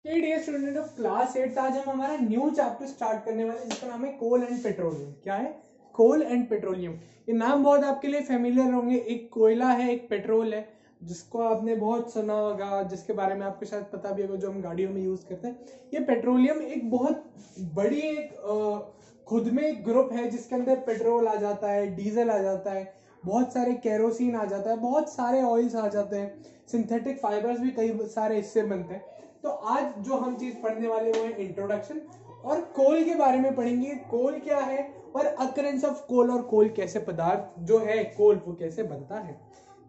Dear student of class 8, आज हम हमारा न्यू चैप्टर स्टार्ट करने वाले हैं जिसका नाम है कोल एंड पेट्रोलियम। क्या है? कोल एंड पेट्रोलियम। ये नाम बहुत आपके लिए फेमिलियर होंगे। एक कोयला है, एक पेट्रोल है, जिसको आपने बहुत सुना होगा, जिसके बारे में आपको शायद पता भी होगा, जो हम गाड़ियों में यूज करते हैं। ये पेट्रोलियम एक बहुत बड़ी एक खुद में एक ग्रुप है जिसके अंदर पेट्रोल आ जाता है, डीजल आ जाता है, बहुत सारे केरोसिन आ जाता है, बहुत सारे ऑयल्स आ जाते हैं, सिंथेटिक फाइबर्स भी कई सारे इससे बनते हैं। तो आज जो हम चीज पढ़ने वाले वो है इंट्रोडक्शन, और कोल के बारे में पढ़ेंगे। कोल क्या है और अकरेंस ऑफ कोल, और कोल कैसे पदार्थ जो है कोल वो कैसे बनता है।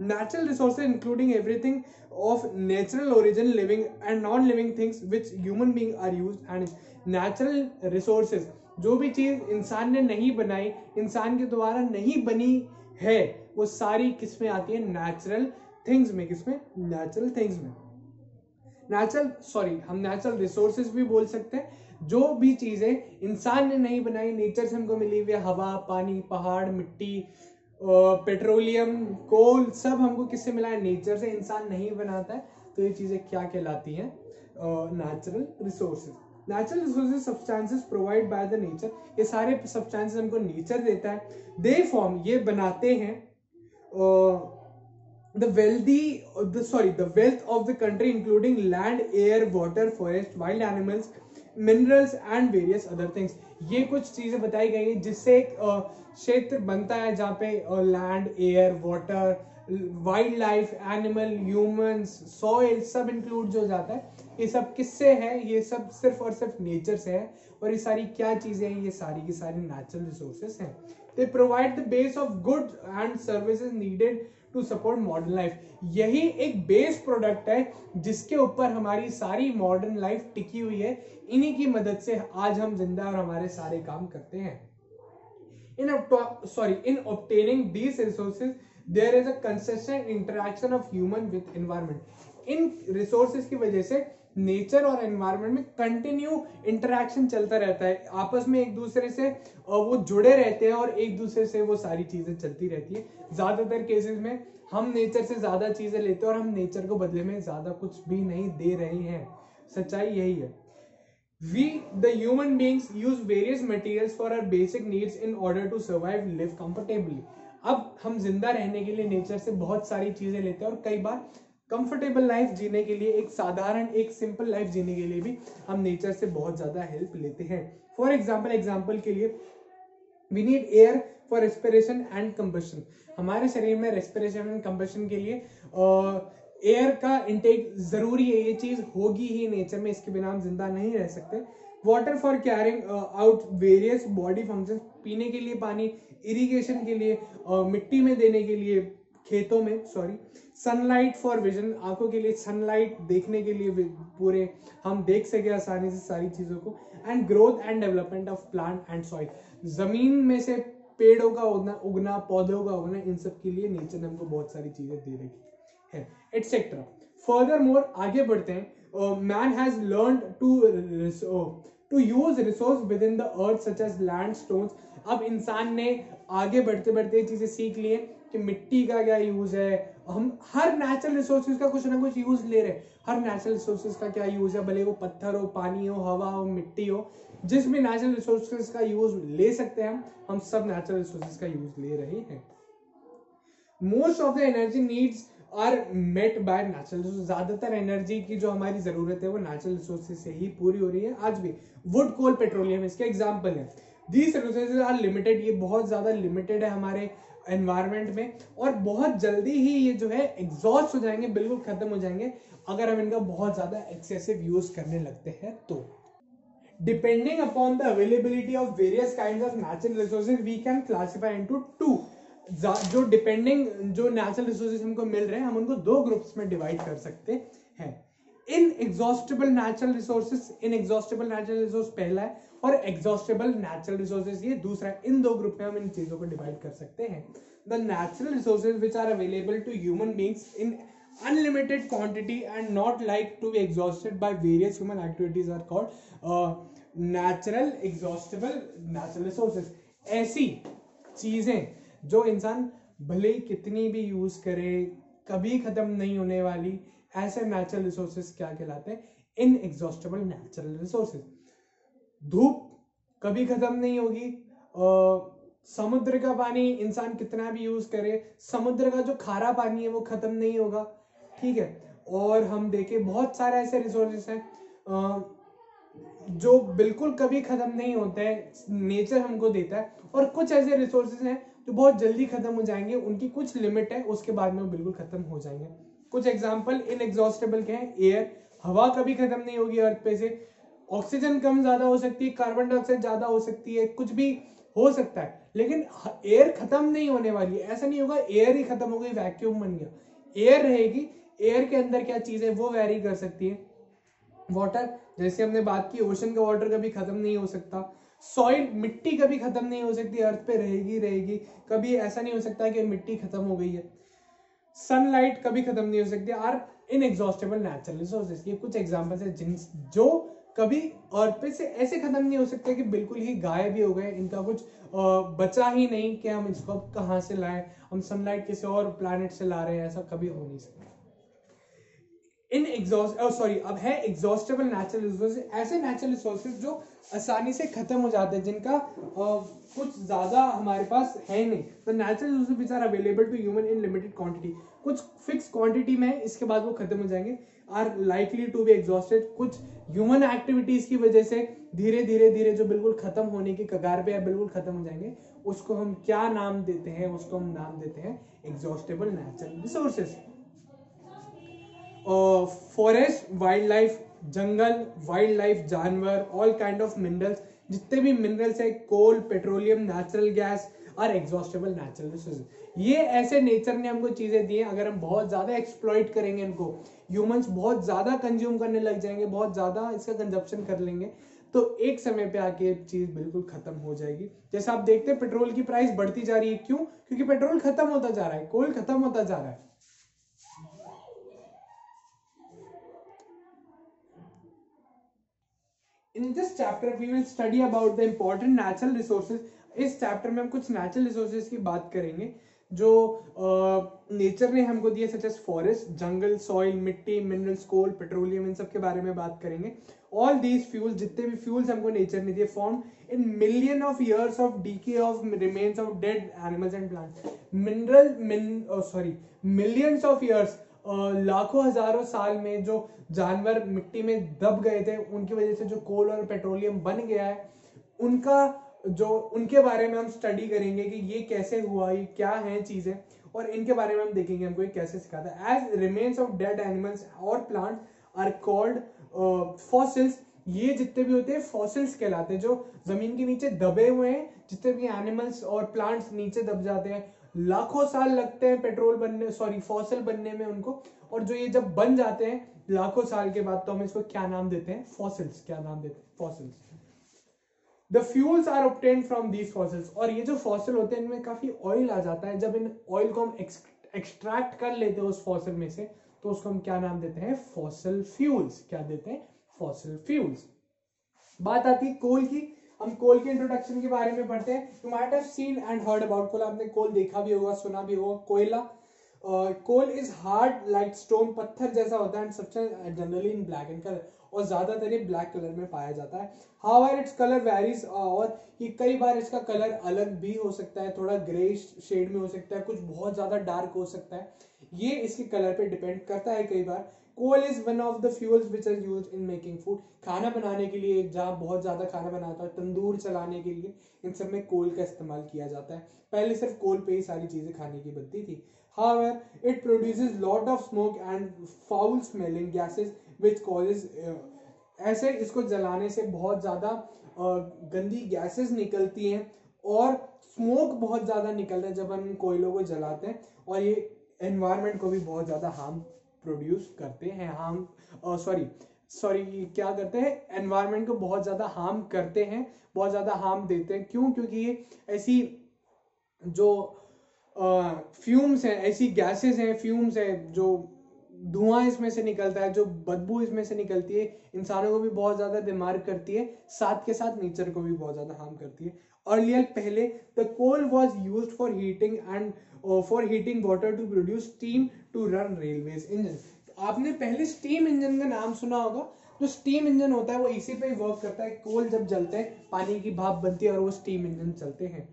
Natural resources including everything of natural origin, living and non living things which human being are used. And natural resources, जो भी चीज इंसान ने नहीं बनाई, इंसान के द्वारा नहीं बनी है, वो सारी किसमें आती है? नेचुरल थिंग्स में। किसमें? नेचुरल थिंग्स में। हम नेचुरल रिसोर्सेज भी बोल सकते हैं। जो भी चीजें इंसान ने नहीं बनाई, नेचर से हमको मिली हुई, हवा, पानी, पहाड़, मिट्टी, पेट्रोलियम, कोल, सब हमको किससे मिला है? नेचर से। इंसान नहीं बनाता है, तो ये चीजें क्या कहलाती हैं? Natural resources. Natural resources substances provide by the nature. ये सारे सब्सटेंसेस हमको नेचर देता है। दे फॉर्म, ये बनाते हैं the wealth of the country, including land, air, water, forest, wild animals, minerals and various other things। ये कुछ चीजें बताई गई है जिससे एक क्षेत्र बनता है जहाँ पे land, air, water, wild life, animal, humans, soil सब इंक्लूड जो जाता है। ये सब किससे है? ये सब सिर्फ और सिर्फ नेचर से है। और ये सारी क्या चीजें हैं? ये सारी की सारी नेचुरल रिसोर्सेस हैं। They provide the base of good and services needed to support modern life. यही एक बेस प्रोडक्ट है जिसके ऊपर हमारी सारी मॉडर्न लाइफ टिकी हुई है। इन्हीं की मदद से आज हम जिंदा और हमारे सारे काम करते हैं। In obtaining these resources, there is a consistent interaction of human with environment. In resources की वजह से नेचर और एनवायरनमेंट में कंटिन्यू इंटरेक्शन चलता रहता है। आपस में एक दूसरे से वो जुड़े रहते हैं और एक दूसरे से वो सारी चीजें चलती रहती है। ज्यादातर केसेस में हम नेचर से ज्यादा चीजें लेते हैं और हम नेचर को बदले में ज्यादा कुछ भी नहीं दे रहे हैं। सच्चाई यही है। We, the human beings, use various materials for our basic needs in order to survive, live comfortably. अब हम जिंदा रहने के लिए नेचर से बहुत सारी चीजें लेते हैं और कई बार कंफर्टेबल लाइफ जीने के लिए, एक साधारण, एक सिंपल लाइफ जीने के लिए भी हम नेचर से बहुत ज्यादा हेल्प लेते हैं। फॉर एग्जाम्पल के लिए we need air for respiration and combustion. हमारे शरीर में रेस्पिरेशन एंड कंबशन के लिए एयर का इंटेक जरूरी है। ये चीज होगी ही नेचर में, इसके बिना हम जिंदा नहीं रह सकते। Water for carrying out various body functions, पीने के लिए पानी, इरिगेशन के लिए, मिट्टी में देने के लिए, खेतों में, सनलाइट फॉर विजन, आंखों के लिए, सनलाइट देखने के लिए, पूरे हम देख सके आसानी से सारी चीजों को। And growth and development of plant and soil, जमीन में से पेड़ों का उगना, पौधों का उगना, इन सब के लिए नेचर ने हमको बहुत सारी चीजें दे रखी है, एटसेट्रा। फर्दरमोर आगे बढ़ते हैं। Man has learned to use resource within the earth such as land, stones. अब इंसान ने आगे बढ़ते बढ़ते चीजें सीख लिए कि मिट्टी का क्या यूज है। हम हर नेचुरल रिसोर्सेज का कुछ ना कुछ यूज ले रहे हैं। हर नेचुरल रिसोर्सेज का क्या यूज है, भले वो पत्थर हो, पानी हो, हवा हो, मिट्टी हो, जिस भी नेचुरल रिसोर्सेज का यूज ले सकते हैं हम सब नेचुरल रिसोर्सेज का यूज ले रहे हैं। Most of the energy needs are met by natural resources. ज्यादातर एनर्जी की जो हमारी जरूरत है वो नेचुरल रिसोर्सेज से ही पूरी हो रही है आज भी। वुड, कोल, पेट्रोलियम इसके एग्जांपल है। दीज रिसोर्सेज आर लिमिटेड, ये बहुत ज्यादा लिमिटेड है हमारे एनवायरनमेंट में, और बहुत जल्दी ही ये जो है एग्जॉस्ट हो जाएंगे, बिल्कुल खत्म हो जाएंगे अगर हम इनका बहुत ज्यादा एक्सेसिव यूज करने लगते हैं तो। Depending upon the availability of various kinds of natural resources we can classify into two. जो नेचुरल रिसोर्सेज हमको मिल रहे हैं, हम उनको दो ग्रुप्स में डिवाइड कर सकते हैं। इनएग्जॉस्टिबल नेचुरल रिसोर्स पहला है और एग्जॉस्टिबल नेचुरल रिसोर्सेज ये दूसरा है। इन दो ग्रुप में हम इन चीजों को डिवाइड कर सकते हैं। The natural resources which are available to human beings in unlimited quantity and not like to be exhausted by various human activities are called natural exhaustible natural resources। ऐसी चीजें जो इंसान भले ही कितनी भी यूज करे कभी खत्म नहीं होने वाली, ऐसे नेचुरल रिसोर्सेज क्या कहलाते हैं? Inexhaustible natural resources. धूप कभी खत्म नहीं होगी, समुद्र का पानी इंसान कितना भी यूज करे, समुद्र का जो खारा पानी है वो खत्म नहीं होगा, ठीक है। और हम देखें बहुत सारे ऐसे रिसोर्सेस हैं जो बिल्कुल कभी खत्म नहीं होते हैं, नेचर हमको देता है, और कुछ ऐसे रिसोर्सेज हैं जो बहुत जल्दी खत्म हो जाएंगे, उनकी कुछ लिमिट है, उसके बाद में वो बिल्कुल खत्म हो जाएंगे। कुछ एग्जांपल इनएग्जॉस्टेबल के हैं। एयर, हवा कभी खत्म नहीं होगी अर्थ पे से, ऑक्सीजन कम ज्यादा हो सकती है, कार्बन डाइऑक्साइड ज्यादा हो सकती है, कुछ भी हो सकता है, लेकिन एयर खत्म नहीं होने वाली है। ऐसा नहीं होगा एयर ही खत्म हो गई, वैक्यूम बन गया, एयर रहेगी। एयर के अंदर क्या चीज है वो वेरी कर सकती है। वाटर, जैसे हमने बात की, ओशन का वाटर कभी खत्म नहीं हो सकता। सॉइल, मिट्टी कभी खत्म नहीं हो सकती, अर्थ पे रहेगी रहेगी, कभी ऐसा नहीं हो सकता कि मिट्टी खत्म हो गई है। सनलाइट कभी खत्म नहीं हो सकती। आर इनएग्जॉस्टेबल नेचुरल रिसोर्सेज, ये कुछ एग्जांपल्स है जिन जो कभी अर्थ पे से ऐसे खत्म नहीं हो सकते कि बिल्कुल ही गायब ही हो गए, इनका कुछ बचा ही नहीं कि हम इसको कहां से लाएं, हम सनलाइट किसी और प्लैनेट से ला रहे हैं, ऐसा कभी हो नहीं सकता। अब है एग्जॉस्टेबल नेचुरल रिसोर्सेज, ऐसे नेचुरल रिसोर्सेज जो आसानी से खत्म हो जाते हैं, जिनका कुछ ज्यादा हमारे पास है नहीं। तो natural resources which are available to human in limited quantity, कुछ फिक्स क्वांटिटी में, इसके बाद वो खत्म हो जाएंगे। Are likely to be exhausted, कुछ ह्यूमन एक्टिविटीज की वजह से धीरे धीरे धीरे जो बिल्कुल खत्म होने की कगार पे या बिल्कुल खत्म हो जाएंगे, उसको हम क्या नाम देते हैं? उसको हम नाम देते हैं exhaustible natural resources. Forest, wild life, जंगल, वाइल्ड लाइफ, जानवर, ऑल काइंड ऑफ मिनरल्स, जितने भी मिनरल्स है, coal, petroleum, natural gas are exhaustible natural resources. ये ऐसे नेचर ने हमको चीजें दी हैं, अगर हम बहुत ज्यादा एक्सप्लॉइट करेंगे इनको, ह्यूमंस बहुत ज्यादा कंज्यूम करने लग जाएंगे, बहुत ज्यादा इसका कंजप्शन कर लेंगे, तो एक समय पे आके चीज बिल्कुल खत्म हो जाएगी। जैसे आप देखते हैं पेट्रोल की प्राइस बढ़ती जा रही है, क्यों? क्योंकि पेट्रोल खत्म होता जा रहा है, कोल खत्म होता जा रहा है। In this chapter we will study about the important natural resources. इस चैप्टर में हम कुछ नेचुरल रिसोर्सेज की बात करेंगे जो नेचर ने हमको दिए, सच एज फॉरेस्ट, जंगल, सॉइल, मिट्टी, मिनरल्स, कोल, पेट्रोलियम, इन सब के बारे में बात करेंगे। ऑल दीज फ्यूल्स, जितने भी फ्यूल्स हमको नेचर ने दिए, form in million of years of DK of remains of dead animals and plants. Millions of years, लाखों हजारों साल में जो जानवर मिट्टी में दब गए थे, उनकी वजह से जो कोल और पेट्रोलियम बन गया है, उनके बारे में हम स्टडी करेंगे कि ये कैसे हुआ, ये क्या है चीजें, और इनके बारे में हम देखेंगे हमको ये कैसे सिखाता है। As remains of dead animals और प्लांट्स आर कॉल्ड फॉसिल्स, ये जितने भी होते हैं फॉसिल्स कहलाते हैं, जो जमीन के नीचे दबे हुए हैं, जितने भी एनिमल्स और प्लांट्स नीचे दब जाते हैं, लाखों साल लगते हैं फॉसिल बनने में उनको, और जो ये जब बन जाते हैं लाखों साल के बाद, तो हम इसको क्या नाम देते हैं? फॉसिल्स। क्या नाम देते हैं? Fossils. The fuels are obtained from these fossils, और ये जो फॉसिल होते हैं इनमें काफी ऑयल आ जाता है, जब इन ऑयल को हम एक्सट्रैक्ट कर लेते हैं उस फॉसिल में से, तो उसको हम क्या नाम देते हैं? Fossil fuels. क्या देते हैं? Fossil fuels. बात आती है कोल की, हम कोल के इंट्रोडक्शन के बारे में पढ़ते हैं। You might have seen and heard about coal, आपने कोल देखा भी होगा, सुना भी होगा। कोयला, coal is hard like stone, पत्थर जैसा होता है, and substance generally in black in colour, और ज्यादातर ये ब्लैक कलर में पाया जाता है। हाउएवर इट्स कलर वेरीज, और ये कई बार इसका कलर अलग भी हो सकता है, थोड़ा ग्रे शेड में हो सकता है, कुछ बहुत ज्यादा डार्क हो सकता है, ये इसके कलर पे डिपेंड करता है कई बार। Coal is one of the fuels which are used in making food, खाना बनाने के लिए, जहाँ बहुत ज्यादा खाना बनाता है, तंदूर चलाने के लिए, इन सब में कोल का इस्तेमाल किया जाता है। पहले सिर्फ कोल पे ही सारी चीजें खाने की बनती थी। However, it produces lot of smoke and foul smelling gases which causes ऐसे इसको जलाने से बहुत ज्यादा गंदी गैसेस निकलती हैं, और स्मोक बहुत ज्यादा निकलता है जब हम कोयलों को जलाते हैं, और ये एनवायरनमेंट को भी बहुत ज्यादा हार्म प्रोड्यूस करते हैं, क्या करते हैं? एनवायरनमेंट को बहुत ज्यादा हार्म करते हैं, बहुत ज्यादा हार्म देते हैं। क्यों? क्योंकि ये ऐसी जो फ्यूम्स है, ऐसी गैसेस हैं, फ्यूम्स है, जो धुआं इसमें से निकलता है, जो बदबू इसमें से निकलती है, इंसानों को भी बहुत ज्यादा बीमार करती है, साथ के साथ नेचर को भी बहुत ज्यादा हार्म करती है। अर्लियर, पहले, the coal was used for heating and for heating water to produce steam to run railways engine. आपने पहले स्टीम इंजन का नाम सुना होगा, जो स्टीम इंजन होता है वो इसी पे वर्क करता है, कोल जब जलते हैं पानी की भाप बनती है और वो स्टीम इंजन चलते हैं।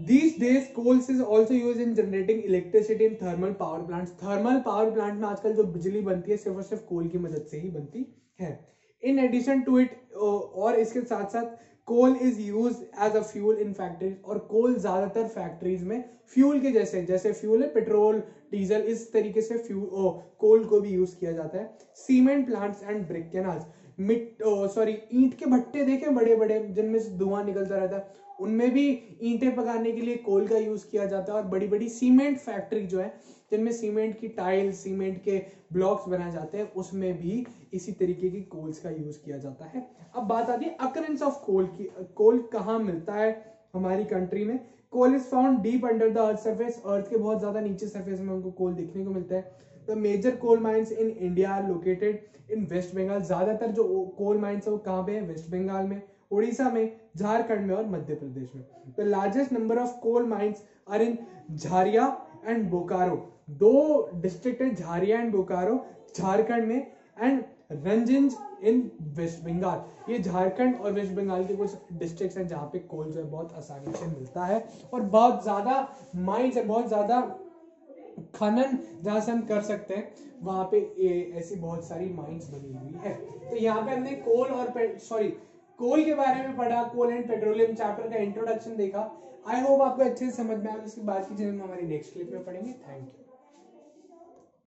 These days coal is also used in generating electricity in thermal power plants. Thermal power plant में आजकल जो बिजली बनती है सिर्फ और सिर्फ कोल की मदद से ही बनती है। In addition to it और इसके साथ साथ coal is use as a fuel in factories, और कोल ज्यादातर फैक्ट्रीज में फ्यूल के जैसे फ्यूल है पेट्रोल डीजल, इस तरीके से कोल को भी यूज किया जाता है। Cement plants and brick canals, ईंट के भट्टे देखे बड़े बड़े जिनमें से धुआं निकलता रहता है, उनमें भी ईंटें पकाने के लिए कोल का यूज किया जाता है। और बड़ी बड़ी सीमेंट फैक्ट्री जो है जिनमें सीमेंट की टाइल सीमेंट के ब्लॉक्स बनाए जाते हैं उसमें भी इसी तरीके की कोल्स का यूज किया जाता है। अब बात आती है अकरेंस ऑफ कोल की, कोल कहाँ मिलता है हमारी कंट्री में। Coal is found deep under the earth surface, earth के बहुत ज्यादा नीचे सरफेस में हमको कोल देखने को मिलता है। The major coal mines in India are located in West Bengal, ज्यादातर जो कोल माइंस है वो कहाँ पे है, वेस्ट बंगाल में, उड़ीसा में, झारखंड में और मध्य प्रदेश में। The largest number of coal mines are in Jharia and Bokaro, दो डिस्ट्रिक्ट है झारिया एंड बोकारो झारखंड में, एंड रंजिंज इन वेस्ट बंगाल। ये झारखंड और वेस्ट बंगाल के कुछ डिस्ट्रिक्ट्स हैं जहाँ पे कोल जो है बहुत आसानी से मिलता है, और बहुत ज्यादा माइंस है, बहुत ज्यादा खनन जहां से हम कर सकते हैं, वहां पे ऐसी बहुत सारी माइंस बनी हुई है। तो यहाँ पे हमने कोल के बारे में पढ़ा, कोल एंड पेट्रोलियम चैप्टर का इंट्रोडक्शन देखा। आई होप आपको अच्छे से समझ में आया। इसकी बात की चीजें हम हमारी नेक्स्ट क्लिप में पढ़ेंगे। Thank you.